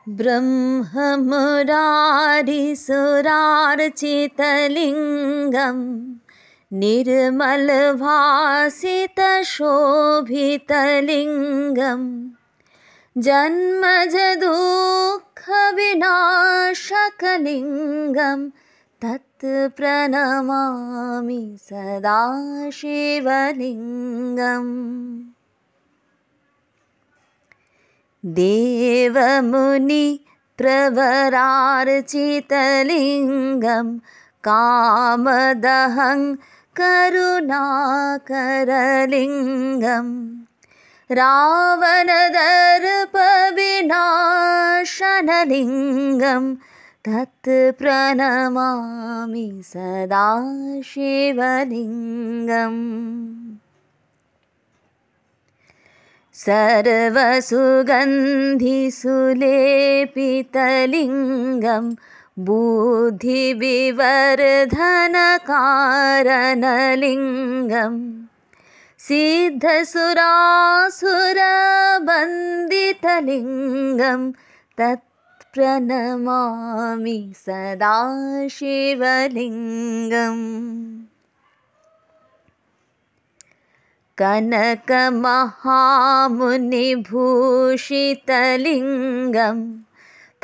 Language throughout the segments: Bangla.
ब्रह्ममुरारिसुरार्चितलिङ्गं निर्मलभासितशोभितलिङ्गं जन्मजदुःखविनाशकलिङ्गं तत् प्रणमामि सदा शिवलिङ्गम्। देवमुनि प्रवरार्चितलिङ्गं कामदहं करुणाकरलिङ्गं रावणदर्पविनाशनलिङ्गं तत् प्रणमामि सदा शिवलिङ्गम्। सर्वसुगन्धिसुलेपितलिङ्गं बुद्धिविवर्धनकारणलिङ्गं सिद्धसुरासुरबन्दितलिङ्गं तत् प्रणमामि सदा शिवलिङ्गम्। कनकमहामुनिभूषितलिङ्गं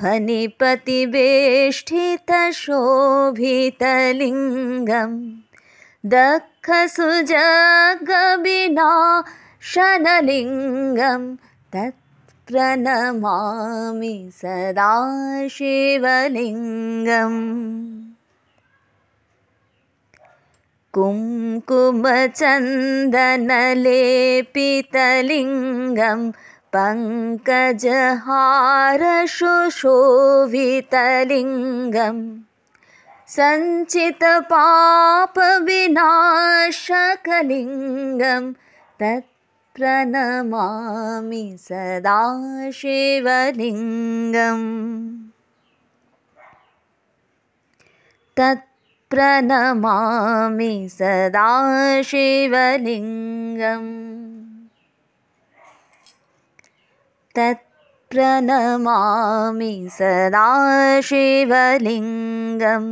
फणिपतिवेष्टितशोभितलिङ्गं दक्षसुजगविनाशनलिङ्गं तत् प्रणमामि सदा शिवलिङ्गम्। कुङ्कुमचन्दनलेपितलिङ्गं पङ्कजहारशुशोभितलिङ्गं सञ्चितपापविनाशकलिङ्गं तत् प्रणमामि सदा शिवलिङ्गम्। तत् प्रणमामि सदा शिवलिङ्गम्। तत् प्रणमामि सदा शिवलिङ्गम्।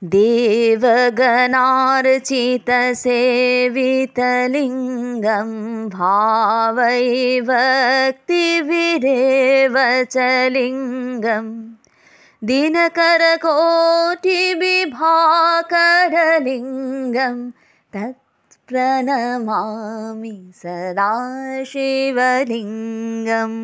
देवगणार्चितसेवितलिङ्गं भावैर्भक्तिभिरेव च लिङ्गं दिनकरकोटिविभाकरलिङ्गं तत् प्रणमामि सदा शिवलिङ्गम्।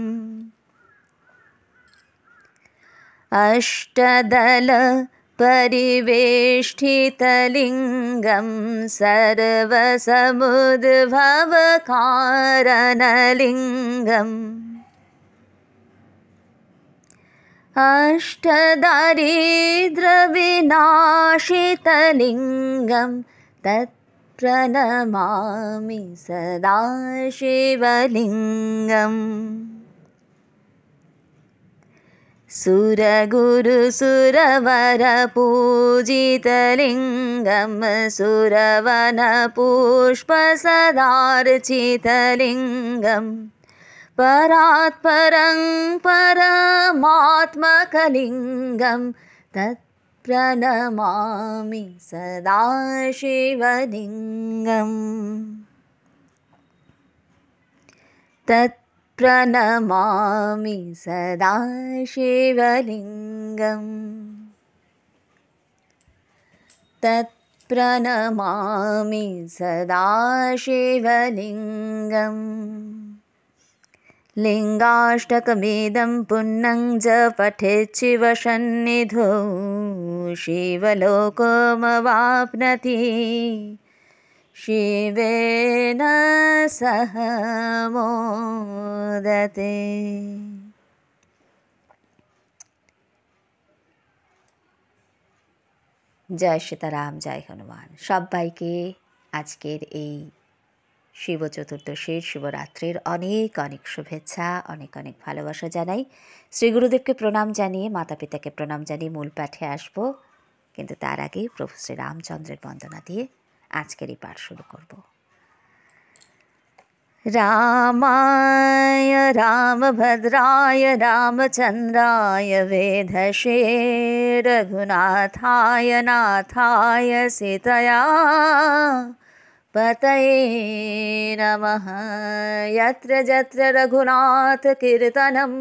अष्टदलपरिवेष्टितलिङ्गं सर्वसमुद्भवकारणलिङ्गम् अष्टदारिद्र्यविनाशितलिङ्गं तत् प्रणमामि सदा शिवलिङ्गम्। सुरगुरुसुरवरपूजितलिङ्गं सुरवनपुष्पसदार्चितलिङ्गं परात्परं परमात्मकलिङ्गं तत् प्रणमामि सदा शिवलिङ्गम्। तत् प्रणमामि सदा शिवलिङ्गम्। तत् प्रणमामि सदा शिवलिङ्गम्। लिङ्गाष्टकमिदं पुण्यं पठेत् शिवसन्निधौ शिवलोकमवाप्नोति शिवेन सह मोदते। जय सीताराम, जय हनुमान। सबाइके आजकेर এই শিব চতুর্দশীর শিবরাত্রির অনেক অনেক শুভেচ্ছা, অনেক অনেক ভালোবাসা জানাই। শ্রী গুরুদেবকে প্রণাম জানিয়ে, মাতা পিতাকে প্রণাম জানিয়ে মূল পাঠে আসব, কিন্তু তার আগে প্রভু শ্রী রামচন্দ্রের বন্দনা দিয়ে আজকের এই পাঠ শুরু করব। रामाय रामभद्राय रामचन्द्राय वेधसे रघुनाथाय नाथाय सीतया पतये नमः। यत्र यत्र रघुनाथकीर्तनं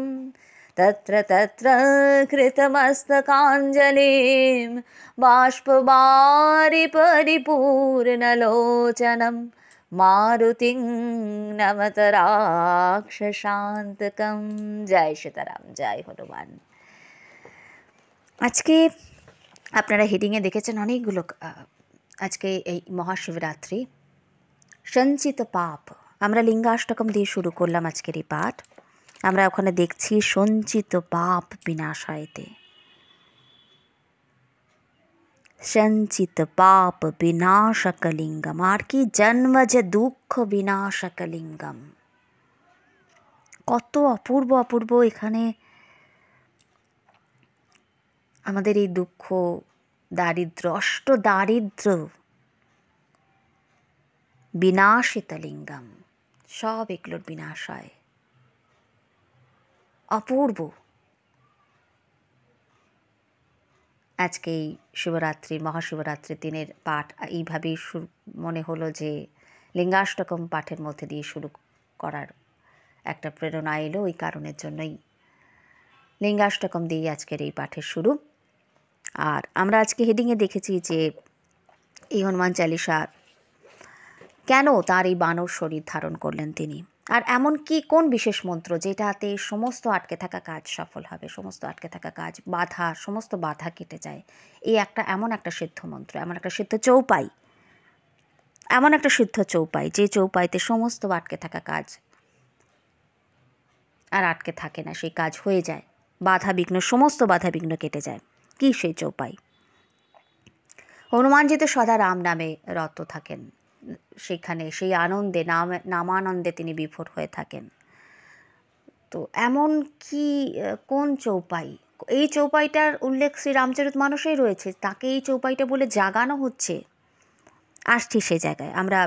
तत्र तत्र कृतमस्तकाञ्जलिं बाष्पवारि परिपूर्णलोचनं मारुतिं नमत राक्षसान्तकं। जय सीताराम, जय हनुमान। আজকে আপনারা হেডিংয়ে দেখেছেন অনেকগুলো আজকে এই মহাশিবরাত্রি সঞ্চিত পাপ। আমরা লিঙ্গাষ্টকম দিয়ে শুরু করলাম আজকের এই পাঠ। আমরা ওখানে দেখছি সঞ্চিত পাপ বিনাশায়তে, সঞ্চিত পাপ বিনাশকলিঙ্গম, আর কি জন্মজ দুঃখ বিনাশকলিঙ্গম। কত অপূর্ব অপূর্ব এখানে আমাদের এই দুঃখ, দারিদ্র, অষ্ট দারিদ্র বিনাশিত লিঙ্গম, সব এগুলোর বিনাশ হয়। অপূর্ব। আজকে এই শিবরাত্রির মহাশিবরাত্রির দিনের পাঠ এইভাবেই মনে হলো যে লিঙ্গাষ্টকম পাঠের মধ্যে দিয়ে শুরু করার একটা প্রেরণা এলো। ওই কারণের জন্যই লিঙ্গাষ্টকম দিয়ে আজকের এই পাঠের শুরু। আর আমরা আজকে হেডিংয়ে দেখেছি যে এই হনুমান চালিসা কেন তার এই বানর শরীর ধারণ করলেন তিনি, আর এমন কি কোন বিশেষ মন্ত্র যেটাতে সমস্ত আটকে থাকা কাজ সফল হবে, সমস্ত আটকে থাকা কাজ, বাধা, সমস্ত বাধা কেটে যায়। এই এমন একটা সিদ্ধ মন্ত্র, এমন একটা সিদ্ধ চৌপাই, এমন একটা সিদ্ধ চৌপাই যে চৌপাইতে সমস্ত আটকে থাকা কাজ আর আটকে থাকে না, সেই কাজ হয়ে যায়, বাধা বিঘ্ন, সমস্ত বাধা বিঘ্ন কেটে যায়। কি সেই চৌপাই? হনুমানজি তো সদা রাম নামে রত থাকেন, সেখানে সেই আনন্দে নামানন্দে তিনি বিভোর হয়ে থাকেন। তো এমন কি কোন চৌপাই? এই চৌপাইটার উল্লেখ শ্রী রামচরিতমানসেই রয়েছে, তাকে এই চৌপাইটা বলে জাগানো হচ্ছে। আসছি সে জায়গায়। আমরা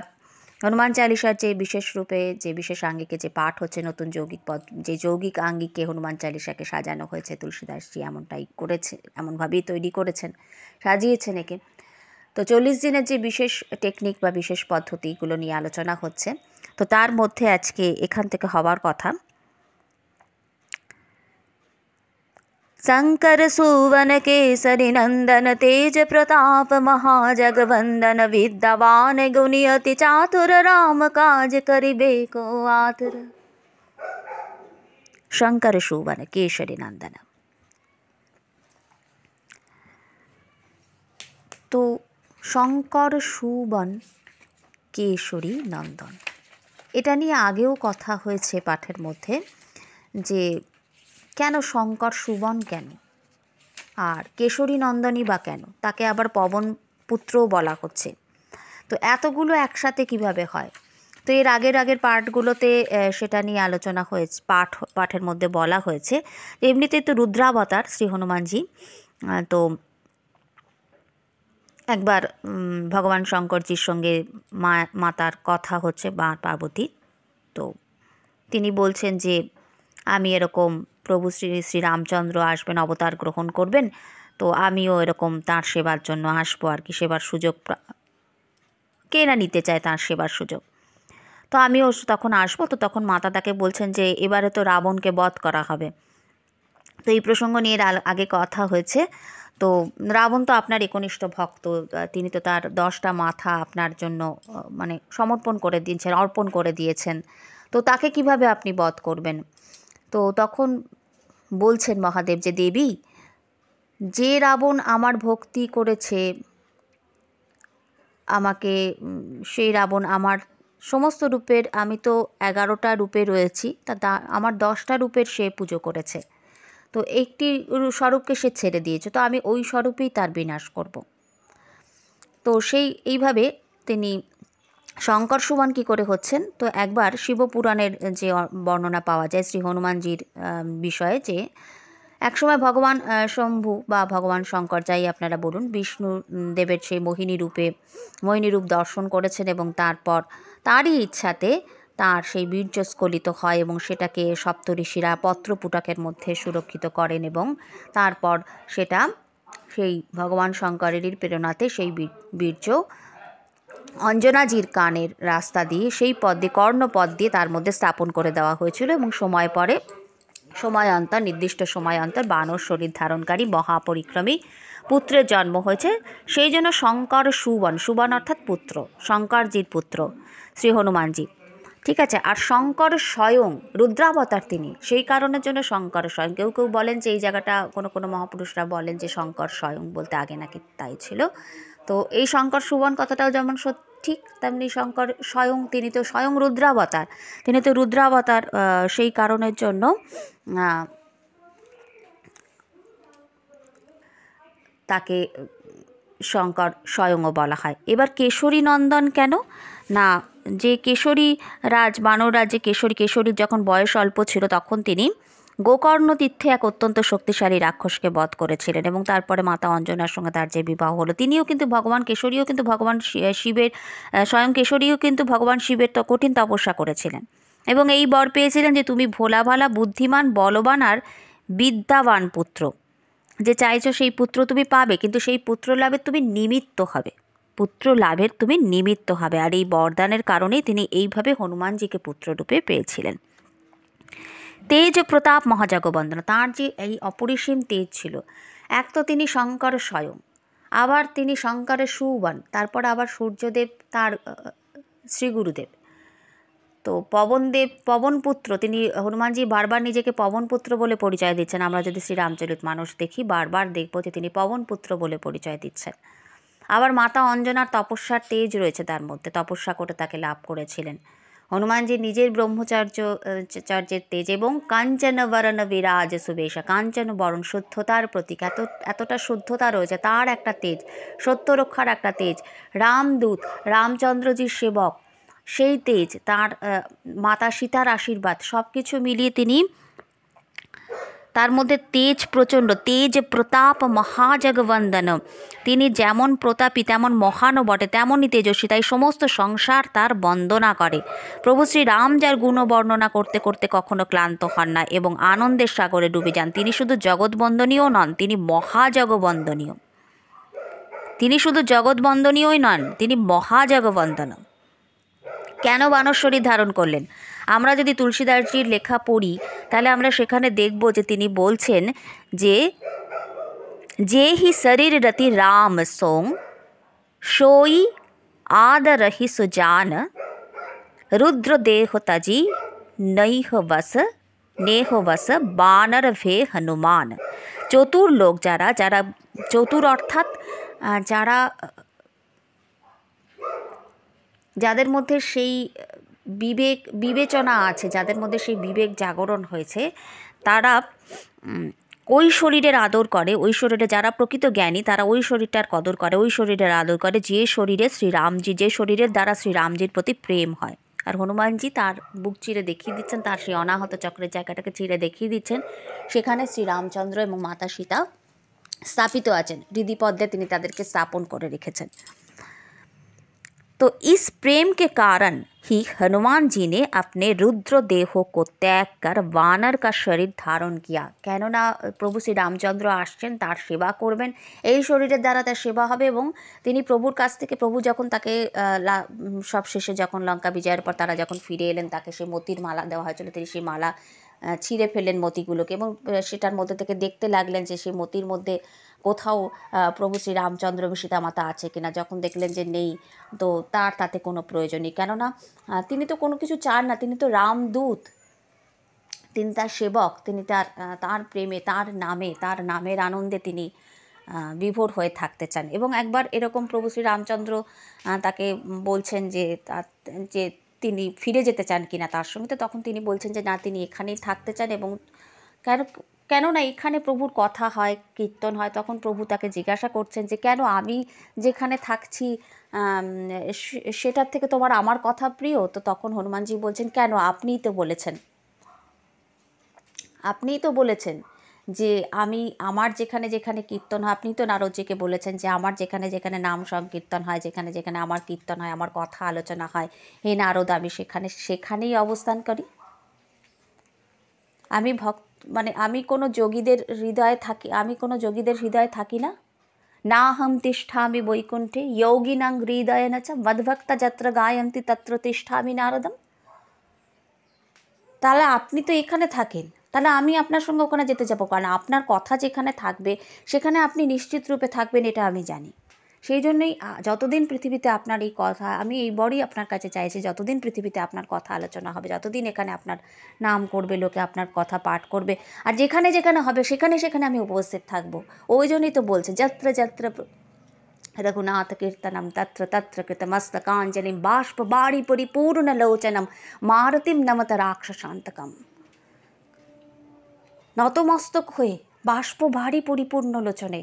হনুমান চালিসার যে বিশেষ রূপে, যে বিশেষ আঙ্গিকে যে পাঠ হচ্ছে, নতুন যৌগিক পদ, যে যৌগিক আঙ্গিকে হনুমান চালিসাকে সাজানো হয়েছে, তুলসীদাসজি এমনটাই করেছে, এমনভাবেই তৈরি করেছেন, সাজিয়েছেন একে। তো 40 দিনের যে বিশেষ টেকনিক বা বিশেষ পদ্ধতিগুলো নিয়ে আলোচনা হচ্ছে, তো তার মধ্যে আজকে এখান থেকে হওয়ার কথা शंकर सुवन केसरी नंदन तेज प्रताप महाजगवंदन विद्यावान गुणी अति चातुर राम काज करिबे को आतुर। शंकर सुवन केसरी नंदन। তো শঙ্কর সুবন কেশরী নন্দন, এটা নিয়ে আগেও কথা হয়েছে পাঠের মধ্যে যে কেন শঙ্কর সুবন কেন, আর কেশরী নন্দনই বা কেন, তাকে আবার পবন পুত্রও বলা হচ্ছে। তো এতগুলো একসাথে কিভাবে হয়? তো এর আগের পাঠগুলোতে সেটা নিয়ে আলোচনা হয়েছে, পাঠের মধ্যে বলা হয়েছে। এমনিতেই তো রুদ্রাবতার শ্রী হনুমানজি, তো একবার ভগবান শঙ্করজির সঙ্গে মাতার কথা হচ্ছে, মা পার্বতী। তো তিনি বলছেন যে আমি এরকম প্রভু শ্রী রামচন্দ্র আসবেন, অবতার গ্রহণ করবেন, তো আমিও এরকম তাঁর সেবার জন্য আসবো আর কি, সেবার সুযোগ কে না নিতে চায় তাঁর সেবার সুযোগ, তো আমিও তখন আসবো। তো তখন মাতা তাকে বলছেন যে এবারে তো রাবণকে বধ করা হবে। তো এই প্রসঙ্গ নিয়ে আগে কথা হয়েছে। তো রাবণ তো আপনার একনিষ্ঠ ভক্ত, তিনি তো তার 10টা মাথা আপনার জন্য মানে সমর্পণ করে দিয়েছেন, অর্পণ করে দিয়েছেন, তো তাকে কিভাবে আপনি বধ করবেন? তো তখন বলছেন মহাদেব যে দেবী, যে রাবণ আমার ভক্তি করেছে আমাকে, সেই রাবণ আমার সমস্ত রূপের, আমি তো 11টা রূপে রয়েছি, তা আমার 10টা রূপের সে পুজো করেছে, তো একটি স্বরূপকে সে ছেড়ে দিয়েছে, তো আমি ওই স্বরূপেই তার বিনাশ করব। তো এইভাবে তিনি শঙ্কর সুবন কী করে হচ্ছেন? তো একবার শিবপুরাণের যে বর্ণনা পাওয়া যায় শ্রী হনুমানজির বিষয়ে, যে একসময় ভগবান শম্ভু বা ভগবান শঙ্কর, যাই আপনারা বলুন, বিষ্ণু দেবের সেই মোহিনী রূপ দর্শন করেছেন, এবং তারপর তারই ইচ্ছাতে তার সেই বীর্য স্খলিত হয় এবং সেটাকে সপ্তঋষিরা পত্রপুটকের মধ্যে সুরক্ষিত করেন এবং তারপর সেটা সেই ভগবান শঙ্করেরই প্রেরণাতে সেই বীর্য অঞ্জনাজির কানের রাস্তা দিয়ে সেই পদ দিয়ে কর্ণপদ দিয়ে তার মধ্যে স্থাপন করে দেওয়া হয়েছিল এবং সময়ান্তর নির্দিষ্ট সময়ান্তর বানর শরীর ধারণকারী মহাপরিক্রমী পুত্রের জন্ম হয়েছে। সেই জন্য শঙ্কর সুবন অর্থাৎ পুত্র, শঙ্করজির পুত্র শ্রী হনুমানজি, ঠিক আছে। আর শঙ্কর স্বয়ং রুদ্রাবতার তিনি, সেই কারণের জন্য শঙ্কর স্বয়ং। কেউ কেউ বলেন যে এই জায়গাটা কোনো মহাপুরুষরা বলেন যে শঙ্কর স্বয়ং বলতে আগে নাকি তাই ছিল। তো এই শঙ্কর সুবন কথাটাও যেমন ঠিক তেমনি শঙ্কর স্বয়ং, তিনি তো স্বয়ং রুদ্রাবতার, সেই কারণের জন্য তাকে শঙ্কর স্বয়ংও বলা হয়। এবার কেশরী নন্দন কেন না, যে কেশরী রাজ, বানর রাজ্যে কেশরীর যখন বয়স অল্প ছিল তখন তিনি গোকর্ণ তীর্থে এক অত্যন্ত শক্তিশালী রাক্ষসকে বধ করেছিলেন এবং তারপরে মাতা অঞ্জনার সঙ্গে তার যে বিবাহ হলো, তিনিও কিন্তু কেশরীও কিন্তু ভগবান শিবের, স্বয়ং কেশরীও কিন্তু ভগবান শিবের তো কঠিন তপস্যা করেছিলেন এবং এই বর পেয়েছিলেন যে তুমি ভোলা ভালা, বুদ্ধিমান, বলবান আর বিদ্যাবান পুত্র যে চাইছো সেই পুত্র তুমি পাবে, কিন্তু সেই পুত্র লাভের তুমি নিমিত্ত হবে। আর এই বরদানের কারণেই তিনি এইভাবে হনুমানজিকে পুত্ররূপে পেয়েছিলেন। তেজ প্রতাপ মহাজগবন্দনা, তাঁর যে এই অপরিসীম তেজ ছিল, এক তো তিনি শঙ্কর স্বয়ং, আবার তিনি শঙ্করের সুবন, তারপর আবার সূর্যদেব তার শ্রীগুরুদেব, তো পবনপুত্র, তিনি হনুমানজি বারবার নিজেকে পবনপুত্র বলে পরিচয় দিচ্ছেন। আমরা যদি শ্রীরামচরিতমানস দেখি বারবার দেখব যে তিনি পবনপুত্র বলে পরিচয় দিচ্ছেন। আবার মাতা অঞ্জনার তপস্যার তেজ রয়েছে তার মধ্যে, তপস্যা করে তাকে লাভ করেছিলেন। হনুমানজি নিজের ব্রহ্মচর্যের তেজ এবং কাঞ্চন বরণ বিরাজ সুবেশা, কাঞ্চন বরণ শুদ্ধতার প্রতীক, এতটা শুদ্ধতা রয়েছে তার একটা তেজ, সত্য রক্ষার একটা তেজ, রামদূত, রামচন্দ্রজির সেবক, সেই তেজ, তার মাতা সীতার আশীর্বাদ, সব কিছু মিলিয়ে তিনি, তার মধ্যে তেজ প্রচণ্ড, তেজ প্রতাপ মহাজগবন্দন, তিনি যেমন প্রতাপী তেমন মহানও বটে, তেমনই তেজস্বী, তাই সমস্ত সংসার তার বন্দনা করে। প্রভু শ্রীরাম যার গুণ বর্ণনা করতে করতে কখনো ক্লান্ত হন না এবং আনন্দের সাগরে ডুবে যান। তিনি শুধু জগৎবন্দনীয় নন, তিনি মহাজগবন্দনীয়, তিনি শুধু জগৎবন্দনীয়ই নন, তিনি মহাজগবন্দন। কেন বানর শরীর ধারণ করলেন? আমরা যদি তুলসীদাসজির লেখা পড়ি তাহলে আমরা সেখানে দেখব যে তিনি বলছেন যে হি শরীর রতি রাম সোং সোই আদরহি সুজান রুদ্র দেহ তাজি নেহ বস বানর ভে হনুমান। চতুর লোক, যারা চতুর অর্থাৎ যাদের মধ্যে সেই বিবেচনা আছে, যাদের মধ্যে সেই বিবেক জাগরণ হয়েছে, তারা ওই শরীরের আদর করে, ওই শরীরে যারা প্রকৃত জ্ঞানী তারা ওই শরীরটার কদর করে, ওই শরীরের আদর করে যে শরীরের দ্বারা শ্রীরামজির প্রতি প্রেম হয়। আর হনুমানজি তার বুক চিরে দেখিয়ে দিচ্ছেন, তার সেই অনাহত চক্রের জায়গাটাকে চিরে দেখিয়ে দিচ্ছেন, সেখানে শ্রীরামচন্দ্র এবং মাতা সীতা স্থাপিত আছেন, হৃদিপদ্মে তিনি তাদেরকে স্থাপন করে রেখেছেন। तो इस प्रेम के कारण ही हनुमान जी ने अपने रुद्र देह को त्याग कर वानर का शरीर धारण किया। কেননা প্রভু শ্রী রামচন্দ্র আসছেন, তার সেবা করবেন, এই শরীরের দ্বারা তার সেবা হবে এবং তিনি প্রভুর কাছ থেকে, প্রভু যখন তাকে সব শেষে যখন লঙ্কা বিজয়ের পর তারা যখন ফিরে এলেন, তাকে সেই মতির মালা দেওয়া হয়েছিল, তিনি সেই মালা ছিঁড়ে ফেললেন মতিগুলোকে এবং সেটার মধ্যে থেকে দেখতে লাগলেন যে সেই মতির মধ্যে কোথাও প্রভু শ্রী রামচন্দ্র এবং সীতামাতা আছে কিনা। যখন দেখলেন যে নেই, তো তাতে কোনো প্রয়োজন নেই, কেননা তিনি তো কোনো কিছু চান না, তিনি তো রামদূত, তিনি তার সেবক, তিনি তার প্রেমে, তার নামের আনন্দে তিনি বিভোর হয়ে থাকতে চান। এবং একবার এরকম প্রভু শ্রী রামচন্দ্র তাকে বলছেন যে তিনি ফিরে যেতে চান কিনা তার সঙ্গে, তো তখন তিনি বলছেন যে না, তিনি এখানেই থাকতে চান। এবং কেননা এখানে প্রভুর কথা হয়, কীর্তন হয়, তখন প্রভু তাকে জিজ্ঞাসা করছেন যে কেন আমি যেখানে থাকছি সেটার থেকে তোমার আমার কথা প্রিয়? তো তখন হনুমানজি বলছেন কেন, আপনিই তো বলেছেন যে আমি আমার যেখানে যেখানে কীর্তন হয়, আপনি তো নারদজিকে বলেছেন যে আমার যেখানে যেখানে নাম সংকীর্তন হয়, যেখানে যেখানে আমার কীর্তন হয়, আমার কথা আলোচনা হয়, হে নারদ আমি সেখানেই অবস্থান করি। আমি মানে আমি কোনো যোগীদের হৃদয়ে থাকি না। না হম তিষ্ঠামি বৈকুণ্ঠে যোগিনাং হৃদয়েন চ মদ্ভক্তা যত্র গায়ন্তি তত্র তিষ্ঠামি নারদম। তাহলে আপনি তো এখানে থাকেন, তাহলে আমি আপনার সঙ্গে ওখানে যেতে যাবো, কারণ আপনার কথা যেখানে থাকবে সেখানে আপনি নিশ্চিত রূপে থাকবেন, এটা আমি জানি। সেই জন্যই যতদিন পৃথিবীতে আপনার এই কথা, আমি এই বড়ই আপনার কাছে চাইছি, যতদিন পৃথিবীতে আপনার কথা আলোচনা হবে, যতদিন এখানে আপনার নাম করবে লোকে, আপনার কথা পাঠ করবে, আর যেখানে যেখানে হবে সেখানে সেখানে আমি উপস্থিত থাকবো। ওই জন্যই তো বলছে যত্র যত্র रघुनाथ कीर्तनम तत्र तत्र कृतमस्तकाञ्जलिं बाष्पबाणि परिपूर्णलोचनं मारुतिं नमत राक्षसान्तकम। নতমস্তক হয়ে বাষ্প ভারী পরিপূর্ণ লোচনে,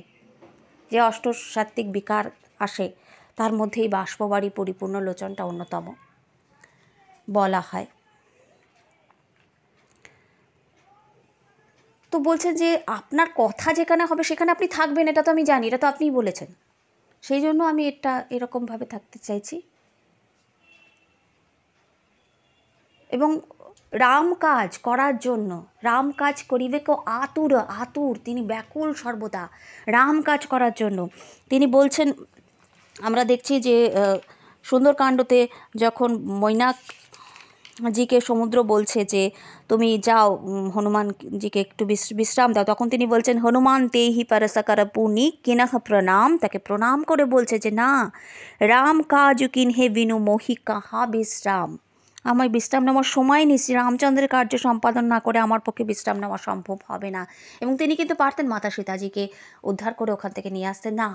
যে অষ্টসাত্ত্বিক বিকার আসে তার মধ্যে এই বাষ্পবাড়ি পরিপূর্ণ লোচনটা অন্যতম বলা হয়। তো বলছেন যে আপনার কথা যেখানে হবে সেখানে আপনি থাকবেন, এটা তো আমি জানি, এটা তো আপনিই বলেছেন। সেই জন্য আমি এটা এরকমভাবে থাকতে চাইছি। এবং রাম কাজ করার জন্য, রাম কাজ করিবে কেউ আতুর, তিনি ব্যাকুল সর্বদা রাম কাজ করার জন্য। তিনি বলছেন, আমরা দেখছি যে সুন্দরকাণ্ডতে যখন মৈনাকজিকে সমুদ্র বলছে যে তুমি যাও হনুমানজিকে একটু বিশ্রাম দাও, তখন তিনি বলছেন হনুমান তেহি পরসকর পুনি কিনহ প্রণাম, তাকে প্রণাম করে বলছে যে না, রাম কাজ কিনহে বিনু মোহি কাহা বিশ্রাম, আমার বিশ্রাম নেওয়ার সময় নেই, শ্রীরামচন্দ্রের কার্য সম্পাদন না করে আমার পক্ষে বিশ্রাম নেওয়া সম্ভব হবে না। এবং তিনি কিন্তু পারতেন মাতা সীতাজিকে উদ্ধার করে ওখান থেকে নিয়ে আসতেন, না,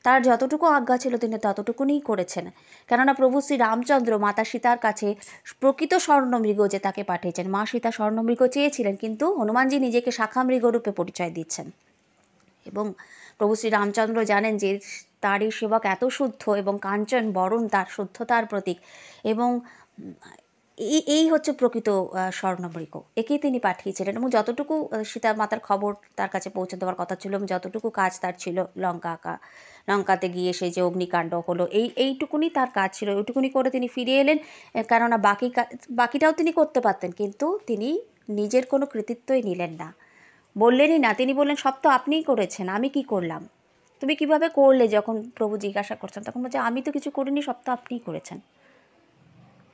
তার যতটুকু আজ্ঞা ছিল তিনি ততটুকুনিই করেছেন। কেননা প্রভু শ্রী রামচন্দ্র মাতা সীতার কাছে প্রকৃত স্বর্ণমৃগ যে তাকে পাঠিয়েছেন, মা সীতা স্বর্ণমৃগ চেয়েছিলেন, কিন্তু হনুমানজি নিজেকে শাখামৃগ রূপে পরিচয় দিচ্ছেন। এবং প্রভু শ্রী রামচন্দ্র জানেন যে তারই সেবক এত শুদ্ধ এবং কাঞ্চন বরণ তার শুদ্ধতার প্রতীক, এবং এই হচ্ছে প্রকৃত স্বর্ণমৃগ, একেই তিনি পাঠিয়েছিলেন। এবং যতটুকু সীতা মাতার খবর তার কাছে পৌঁছে দেওয়ার কথা ছিল এবং যতটুকু কাজ তার ছিল, লঙ্কাতে গিয়ে সেই যে অগ্নিকাণ্ড হলো, এইটুকুনি তার কাজ ছিল, ওইটুকুনি করে তিনি ফিরে এলেন। কেননা বাকিটাও তিনি করতে পারতেন, কিন্তু তিনি নিজের কোনো কৃতিত্বই নিলেন না, বললেনই না। তিনি বললেন সব তো আপনিই করেছেন, আমি কি করলাম, তুমি কিভাবে করলে? যখন প্রভু জিজ্ঞাসা করছেন তখন বলছে আমি তো কিছু করিনি, সব তো আপনিই করেছেন।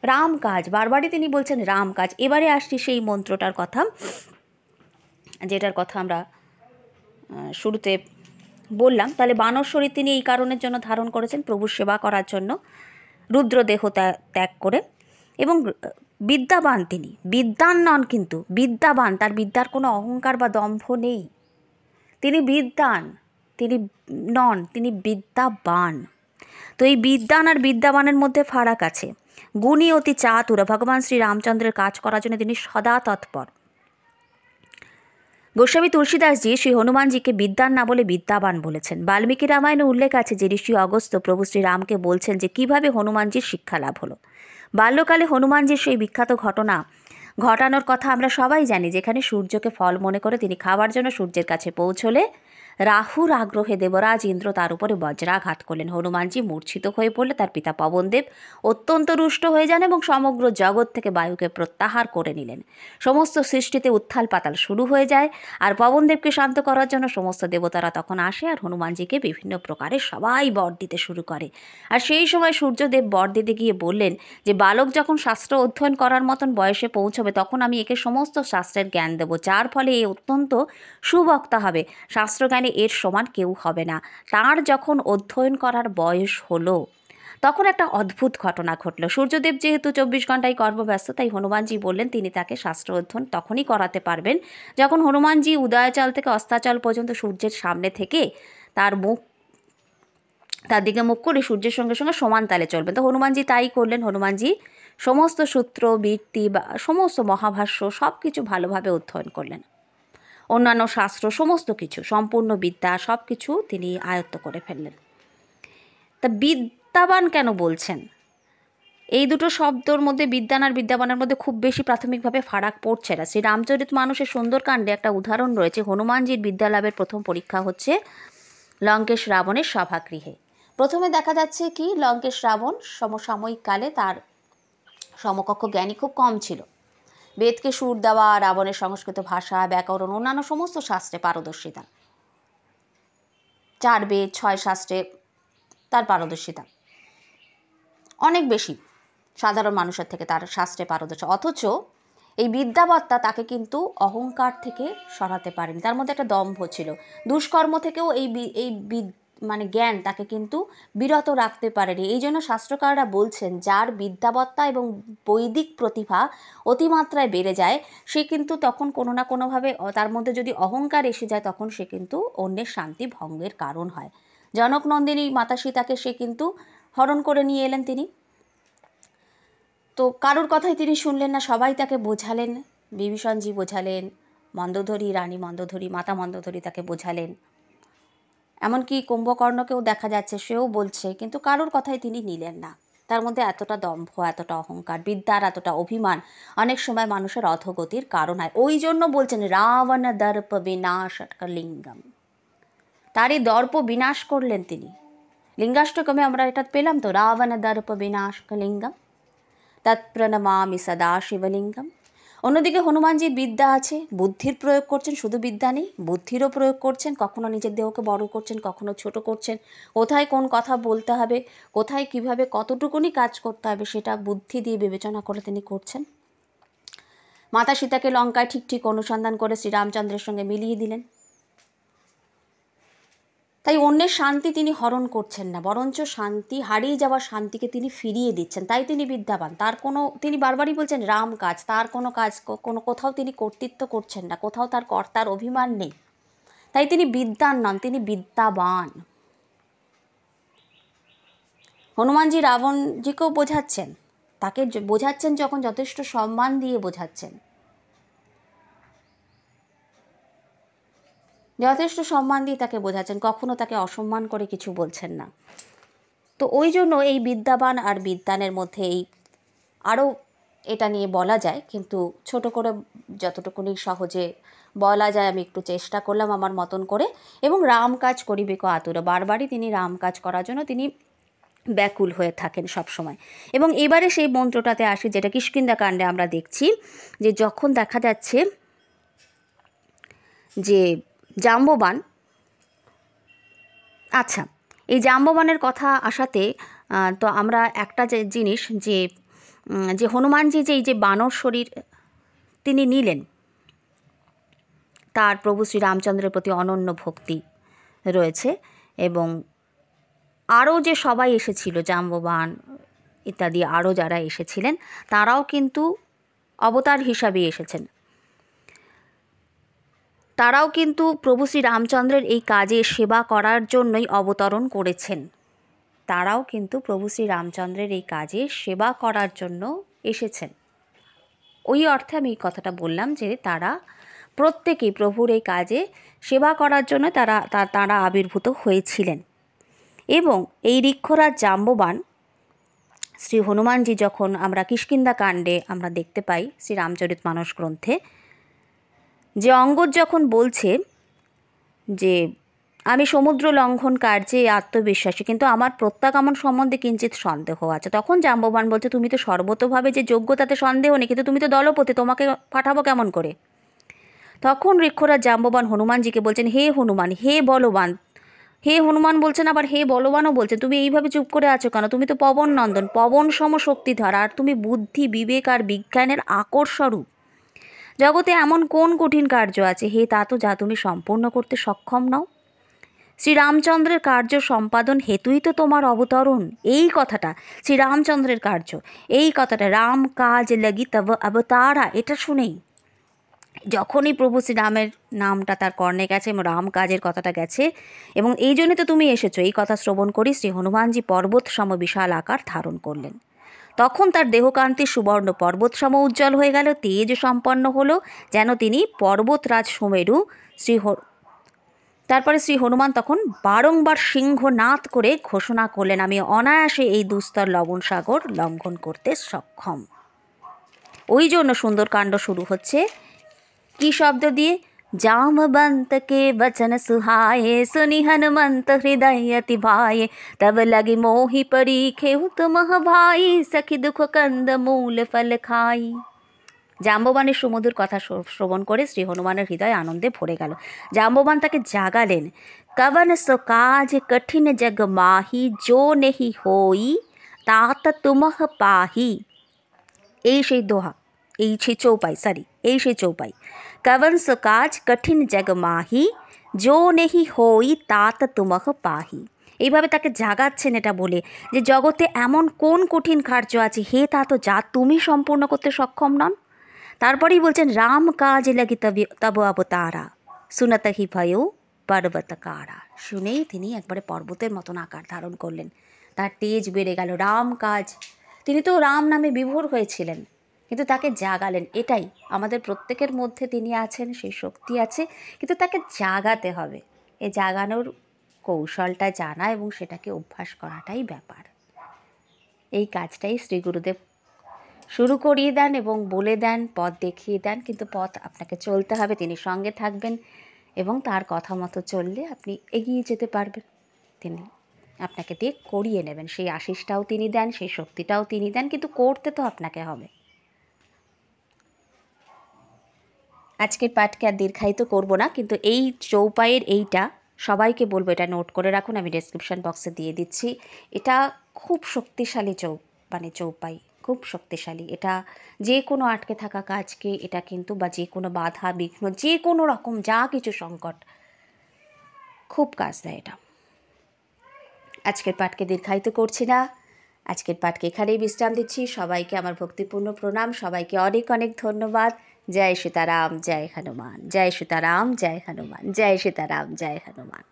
রাম কাজ, বারবারই তিনি বলছেন রাম কাজ। এবারে আসছি সেই মন্ত্রটার কথা, যেটার কথা আমরা শুরুতে বললাম। তাহলে বানর শরীর তিনি এই কারণের জন্য ধারণ করেছেন, প্রভুর সেবা করার জন্য, রুদ্রদেহ ত্যাগ করে। এবং বিদ্যাবান তিনি, বিদ্বান নন কিন্তু বিদ্যাবান, তার বিদ্যার কোনো অহংকার বা দম্ভ নেই। তিনি বিদ্বান, তিনি নন, তিনি বিদ্যাবান। তো এই বিদ্বান আর বিদ্যাবানের মধ্যে ফারাক আছে। গুণী অতি চাতুর, ভগবান শ্রী রামচন্দ্রের কাজ করার জন্য তিনি সদা তৎপর। গোস্বামী তুলসীদাসজি শ্রী হনুমানজিকে বিদ্বান না বলে বিদ্যাবান বলেছেন। বাল্মীকি রামায়ণে উল্লেখ আছে যে ঋষি অগস্ত্য প্রভু শ্রীরামকে বলছেন যে কিভাবে হনুমানজির শিক্ষা লাভ হলো। বাল্যকালে হনুমানজির সেই বিখ্যাত ঘটানোর কথা আমরা সবাই জানি, যেখানে সূর্যকে ফল মনে করে তিনি খাবার জন্য সূর্যের কাছে পৌঁছলে রাহুর আগ্রহে দেবরাজ ইন্দ্র তার উপরে বজ্রাঘাত করলেন। হনুমানজি মূর্ছিত হয়ে পড়লে তার পিতা পবনদেব অত্যন্ত রুষ্ট হয়ে যান এবং সমগ্র জগৎ থেকে বায়ুকে প্রত্যাহার করে নিলেন। সমস্ত সৃষ্টিতে উত্থাল পাতাল শুরু হয়ে যায়, আর পবনদেবকে শান্ত করার জন্য সমস্ত দেবতারা তখন আসে আর হনুমানজিকে বিভিন্ন প্রকারে সবাই বর দিতে শুরু করে। আর সেই সময় সূর্যদেব বর দিতে গিয়ে বললেন যে বালক যখন শাস্ত্র অধ্যয়ন করার মতন বয়সে পৌঁছবে তখন আমি একে সমস্ত শাস্ত্রের জ্ঞান দেব, যার ফলে এ অত্যন্ত সুবক্তা হবে, শাস্ত্রজ্ঞানী এর সমান কেউ হবে না। তার যখন অধ্যয়ন করার বয়স হলো তখন একটা অদ্ভুত ঘটনা ঘটল। সূর্যদেব যেহেতু 24 ঘন্টায় কর্মব্যস্ত, তাই হনুমানজি বললেন তিনি তাকে শাস্ত্র অধ্যয়ন তখনই করাতে পারবেন যখন হনুমানজি উদয়াচল থেকে অস্তাচল পর্যন্ত সূর্যের সামনে থেকে তার দিকে মুখ করে সূর্যের সঙ্গে সঙ্গে সমান তালে চলবেন। তো হনুমানজি তাই করলেন। হনুমানজি সমস্ত সূত্র বৃত্তি বা সমস্ত মহাভাষ্য সব কিছু ভালোভাবে অধ্যয়ন করলেন, অন্যান্য শাস্ত্র সমস্ত কিছু, সম্পূর্ণ বিদ্যা সব কিছু তিনি আয়ত্ত করে ফেললেন। তা বিদ্যাবান কেন বলছেন? এই দুটো শব্দর মধ্যে বিদ্যান আর বিদ্যাবানের মধ্যে খুব বেশি প্রাথমিকভাবে ফারাক পড়ছে না। শ্রী রামচরিতমানসের সুন্দরকাণ্ডে একটা উদাহরণ রয়েছে। হনুমানজির বিদ্যালাভের প্রথম পরীক্ষা হচ্ছে লঙ্কেশ রাবণের সভাগৃহে। প্রথমে দেখা যাচ্ছে কি লঙ্কেশ রাবণ সমসাময়িক কালে তার সমকক্ষ জ্ঞানী খুব কম ছিল। বেদকে সুর দেওয়া, রাবণের সংস্কৃত ভাষা, ব্যাকরণ, অন্যান্য সমস্ত শাস্ত্রে পারদর্শিতা, 4 বেদ 6 শাস্ত্রে তার পারদর্শিতা অনেক বেশি সাধারণ মানুষের থেকে, তার শাস্ত্রে পারদর্শী। অথচ এই বিদ্যাবত্তা তাকে কিন্তু অহংকার থেকে সরাতে পারেনি। তার মধ্যে একটা দম্ভ ছিল। দুষ্কর্ম থেকেও এই মানে জ্ঞান তাকে কিন্তু বিরত রাখতে পারেনি। এই জন্য শাস্ত্রকাররা বলছেন, যার বিদ্যাবত্তা এবং বৈদিক প্রতিভা অতিমাত্রায় বেড়ে যায়, সে কিন্তু তখন কোনো না কোনোভাবে তার মধ্যে যদি অহংকার এসে যায়, তখন সে কিন্তু অন্যের শান্তি ভঙ্গের কারণ হয়। জনক নন্দিনী মাতা সীতাকে সে কিন্তু হরণ করে নিয়ে এলেন তিনি। তো কারোর কথাই তিনি শুনলেন না, সবাই তাকে বোঝালেন, বিভীষণজি বোঝালেন, মন্দোদরী, রানী মন্দোদরী, মাতা মন্দোদরী তাকে বোঝালেন, এমনকি কুম্ভকর্ণকেও দেখা যাচ্ছে সেও বলছে, কিন্তু কারোর কথাই তিনি নিলেন না। তার মধ্যে এতটা দম্ভ, এতটা অহংকার, বিদ্যার এতটা অভিমান অনেক সময় মানুষের অধোগতির কারণ হয়। ওই জন্য বলছেন রাবণ দর্প বিনাশকলিঙ্গম, তারই দর্প বিনাশ করলেন তিনি। লিঙ্গাষ্টকমে আমরা এটা পেলাম তো, রাবণ দর্প বিনাশকলিঙ্গম তৎপ্রণমামি সদা শিবলিঙ্গম। অন্যদিকে হনুমানজির বিদ্যা আছে, বুদ্ধির প্রয়োগ করছেন, শুধু বিদ্যা নেই, বুদ্ধিরও প্রয়োগ করছেন। কখনো নিজের দেহকে বড় করছেন, কখনো ছোট করছেন। কোথায় কোন কথা বলতে হবে, কোথায় কিভাবে কতটুকুনি কাজ করতে হবে, সেটা বুদ্ধি দিয়ে বিবেচনা করে তিনি করছেন। মাতা সীতাকে লঙ্কায় ঠিক ঠিক অনুসন্ধান করে শ্রীরামচন্দ্রের সঙ্গে মিলিয়ে দিলেন। তাই অন্যের শান্তি তিনি হরণ করছেন না, বরঞ্চ শান্তি, হারিয়ে যাওয়ার শান্তিকে তিনি ফিরিয়ে দিচ্ছেন। তাই তিনি বিদ্যাবান। তার কোনো, তিনি বারবারই বলছেন রাম কাজ, তার কোনো কাজ, কোথাও তিনি কর্তৃত্ব করছেন না, কোথাও তার কর্তার অভিমান নেই। তাই তিনি বিদ্যান নন, তিনি বিদ্যাবান। হনুমানজি রাবণজিকেও বোঝাচ্ছেন, তাকে বোঝাচ্ছেন যখন যথেষ্ট সম্মান দিয়ে বোঝাচ্ছেন, যথেষ্ট সম্মান দিয়ে তাকে বোঝাচ্ছেন, কখনো তাকে অসম্মান করে কিছু বলছেন না। তো ওই জন্য এই বিদ্যাবান আর বিদ্যানের মধ্যে এই আরও এটা নিয়ে বলা যায়, কিন্তু ছোট করে যতটুকুনি সহজে বলা যায় আমি একটু চেষ্টা করলাম আমার মতন করে। এবং রাম কাজ করিবে কো আতুর, বারবারই তিনি রাম কাজ করার জন্য তিনি ব্যাকুল হয়ে থাকেন সব সময়। এবং এবারে সেই মন্ত্রটাতে আসি, যেটা কিষ্কিন্ধা কাণ্ডে আমরা দেখছি, যে যখন দেখা যাচ্ছে যে জাম্ববান, আচ্ছা এই জাম্ববানের কথা আসাতে তো আমরা একটা যে জিনিস, যে হনুমানজি যে এই যে বানর শরীর তিনি নিলেন, তার প্রভু শ্রী রামচন্দ্রের প্রতি অনন্য ভক্তি রয়েছে। এবং আরও যে সবাই এসেছিল, জাম্ববান ইত্যাদি আরও যারা এসেছিলেন, তারাও কিন্তু অবতার হিসাবে এসেছেন। তারাও কিন্তু প্রভু শ্রী রামচন্দ্রের এই কাজে সেবা করার জন্যই অবতরণ করেছেন। তারাও কিন্তু প্রভু শ্রী রামচন্দ্রের এই কাজে সেবা করার জন্য এসেছেন। ওই অর্থে আমি এই কথাটা বললাম যে তারা প্রত্যেকেই প্রভুর এই কাজে সেবা করার জন্য তারা আবির্ভূত হয়েছিলেন। এবং এই ঋক্ষরাজ জাম্ববান শ্রী হনুমানজি যখন আমরা কিষ্কিন্ধা কাণ্ডে আমরা দেখতে পাই শ্রী রামচরিতমানস গ্রন্থে, যে অঙ্গদ যখন বলছে যে আমি সমুদ্র লঙ্ঘন কার্যে আত্মবিশ্বাসী, কিন্তু আমার প্রত্যাগমন সম্বন্ধে কিঞ্চিত সন্দেহ আছে, তখন জাম্ববান বলছে তুমি তো সর্বতোভাবে যে যোগ্যতাতে সন্দেহ নেই, কিন্তু তুমি তো দলপতি, তোমাকে পাঠাবো কেমন করে? তখন ঋক্ষরাজ জাম্ববান হনুমানজিকে বলছেন, হে হনুমান, হে বলবান, হে হনুমান বলছেন, আবার হে বলবানও বলছেন, তুমি এইভাবে চুপ করে আছো কেন? তুমি তো পবন নন্দন, পবন সম শক্তিধর, আর তুমি বুদ্ধি, বিবেক আর বিজ্ঞানের আকরস্বরূপ। জগতে এমন কোন কঠিন কার্য আছে হে তা তো যা তুমি সম্পূর্ণ করতে সক্ষম নও? শ্রীরামচন্দ্রের কার্য সম্পাদন হেতুই তো তোমার অবতরণ। এই কথাটা শ্রীরামচন্দ্রের কার্য, এই কথাটা রাম কাজ লাগি তব অবতারা, এটা শুনেই যখনই প্রভু শ্রীরামের নামটা তার কর্ণে গেছে এবং রাম কাজের কথাটা গেছে, এবং এই জন্যে তো তুমি এসেছো, এই কথা শ্রবণ করি শ্রী হনুমানজি পর্বত সম বিশাল আকার ধারণ করলেন। তখন তার দেহকান্তি সুবর্ণ পর্বত সম উজ্জ্বল হয়ে গেল, তেজ সম্পন্ন হলো, যেন তিনি পর্বতরাজ সুমেরু তারপরে শ্রী হনুমান তখন বারংবার সিংহনাদ করে ঘোষণা করলেন, আমি অনায়াসে এই দুস্তর লবণ সাগর লঙ্ঘন করতে সক্ষম। ওই জন্য সুন্দরকাণ্ড শুরু হচ্ছে কি শব্দ দিয়ে? जामवंत के वचन सुहाए सुनि हनुमंत हृदय अति भाए तब लगे मोहि परीखे तुम भाई सखी दुख कंद मूल फल खाई। জাম্ববানের সুমধুর কথা শ্রবণ করে শ্রী হনুমানের হৃদয় আনন্দে ভরে গেল। জাম্ববান তাকে জাগালেন। কবন সো কাজ কঠিন জগ মাহি जो नहीं होई तात तुमह पाही। এই সেই দোহা, এই সেই চৌপাই, এই সেই চৌপাই। কবন সো কাজ কঠিন জগ মাহি जो नहीं होई तात तुमह पाही। এইভাবে তাকে জাগাচ্ছেন এটা বলে যে জগতে এমন কোন কঠিন কার্য আছে হে তা তো যা তুমি সম্পূর্ণ করতে সক্ষম নন। তারপরেই বলছেন রাম কাজ লাগি তব অবতারা সুনত হি ভয়ো পর্বত কারা। শুনেই তিনি একবারে পর্বতের মতন আকার ধারণ করলেন, তার তেজ বেড়ে গেল। রাম কাজ, তিনি তো রাম নামে বিভোর হয়েছিলেন, কিন্তু তাকে জাগালেন। এটাই আমাদের প্রত্যেকের মধ্যে তিনি আছেন, সেই শক্তি আছে, কিন্তু তাকে জাগাতে হবে। এই জাগানোর কৌশলটা জানা এবং সেটাকে অভ্যাস করাটাই ব্যাপার। এই কাজটাই শ্রী গুরুদেব শুরু করিয়ে দেন এবং বলে দেন, পথ দেখিয়ে দেন, কিন্তু পথ আপনাকে চলতে হবে, তিনি সঙ্গে থাকবেন এবং তার কথা মতো চললে আপনি এগিয়ে যেতে পারবেন। তিনি আপনাকে দিয়ে করিয়ে নেবেন, সেই আশিসটাও তিনি দেন, সেই শক্তিটাও তিনি দেন, কিন্তু করতে তো আপনাকে হবে। আজকের পাঠকে আর দীর্ঘায়িত করব না, কিন্তু এই চৌপাইয়ের এইটা সবাইকে বলবো, এটা নোট করে রাখুন, আমি ডেসক্রিপশন বক্সে দিয়ে দিচ্ছি। এটা খুব শক্তিশালী চৌপাই, খুব শক্তিশালী। এটা যে কোনো আটকে থাকা কাজকে এটা কিন্তু, বা যে কোনো বাধা বিঘ্ন, যে কোনো রকম যা কিছু সংকট, খুব কাজ দেয় এটা। আজকের পাঠকে দীর্ঘায়িত করছি না, আজকের পাঠকে এখানেই বিশ্রাম দিচ্ছি। সবাইকে আমার ভক্তিপূর্ণ প্রণাম, সবাইকে অনেক অনেক ধন্যবাদ। জয় সীতারাম, জয় হনুমান, জয় সীতারাম, জয় হনুমান, জয় সীতারাম, জয় হনুমান।